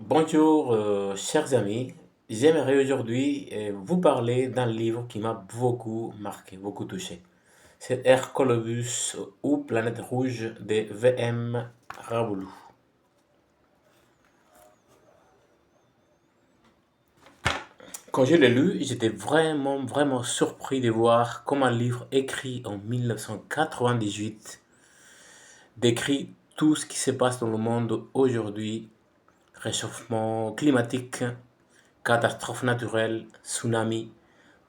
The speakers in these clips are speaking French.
Bonjour, chers amis. J'aimerais aujourd'hui vous parler d'un livre qui m'a beaucoup marqué, beaucoup touché. C'est Hercolobus ou Planète Rouge de V.M. Raoulou. Quand je l'ai lu, j'étais vraiment surpris de voir comment un livre écrit en 1998 décrit tout ce qui se passe dans le monde aujourd'hui: réchauffement climatique, catastrophes naturelles, tsunamis,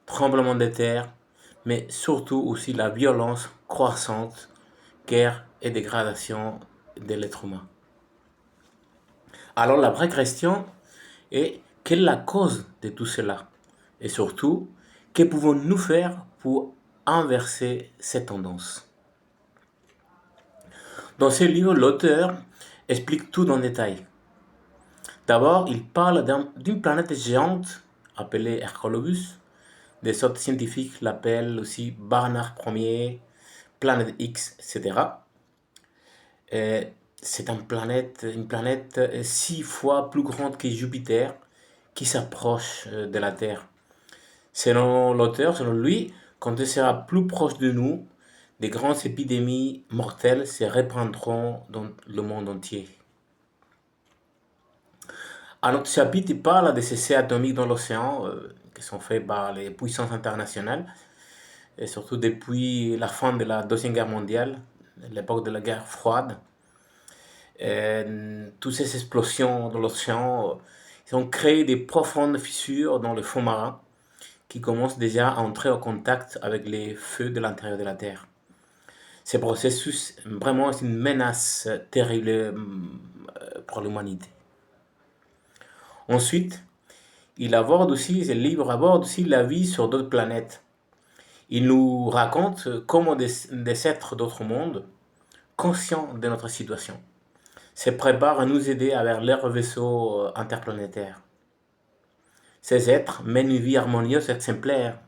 tremblements de terre, mais surtout aussi la violence croissante, guerre et dégradation de l'être humain. Alors la vraie question est: quelle est la cause de tout cela? Et surtout, que pouvons-nous faire pour inverser cette tendance? Dans ce livre, l'auteur explique tout en détail. D'abord, il parle d'une planète géante appelée Hercolobus. Des sortes scientifiques l'appellent aussi Barnard Ier, planète X, etc. C'est une planète 6 fois plus grande que Jupiter qui s'approche de la Terre. Selon l'auteur, selon lui, quand elle sera plus proche de nous, des grandes épidémies mortelles se répandront dans le monde entier. À notre chapitre, il parle des essais atomiques dans l'océan qui sont faits par les puissances internationales, et surtout depuis la fin de la Deuxième Guerre mondiale, l'époque de la guerre froide. Toutes ces explosions dans l'océan ils ont créé des profondes fissures dans le fond marin qui commencent déjà à entrer en contact avec les feux de l'intérieur de la Terre. Ce processus, vraiment, est une menace terrible pour l'humanité. Ensuite, ce livre aborde aussi la vie sur d'autres planètes. Il nous raconte comment des êtres d'autres mondes, conscients de notre situation, se préparent à nous aider avec leurs vaisseaux interplanétaires. Ces êtres mènent une vie harmonieuse et exemplaire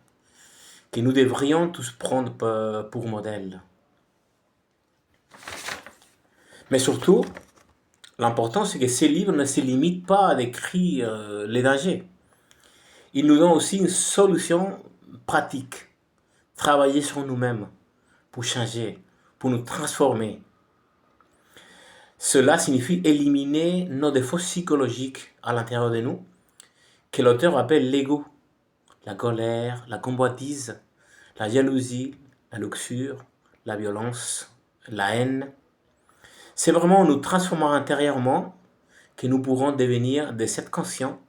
que nous devrions tous prendre pour modèle. Mais surtout, l'important c'est que ces livres ne se limitent pas à décrire les dangers. Ils nous donnent aussi une solution pratique. Travailler sur nous-mêmes pour changer, pour nous transformer. Cela signifie éliminer nos défauts psychologiques à l'intérieur de nous, que l'auteur appelle l'ego, la colère, la convoitise, la jalousie, la luxure, la violence, la haine. C'est vraiment en nous transformant intérieurement que nous pourrons devenir des êtres conscients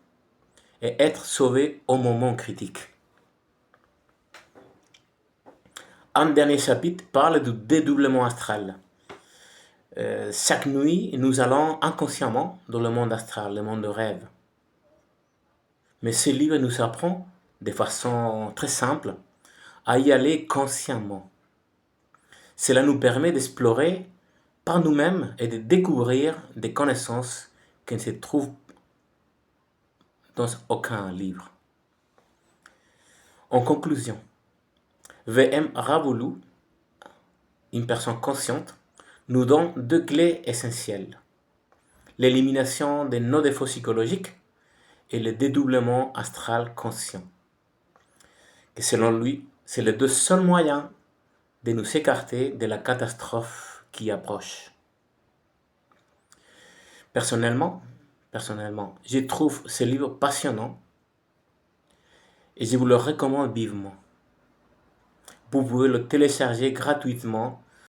et être sauvés au moment critique. Un dernier chapitre parle du dédoublement astral. Chaque nuit, nous allons inconsciemment dans le monde astral, le monde de rêve. Mais ce livre nous apprend de façon très simple à y aller consciemment. Cela nous permet d'explorer par nous-mêmes et de découvrir des connaissances qui ne se trouvent dans aucun livre. En conclusion, V.M. Raoulou, une personne consciente, nous donne 2 clés essentielles: l'élimination de nos défauts psychologiques et le dédoublement astral conscient. Et selon lui, c'est les 2 seuls moyens de nous écarter de la catastrophe qui approche. Personnellement, je trouve ce livre passionnant et je vous le recommande vivement. Vous pouvez le télécharger gratuitement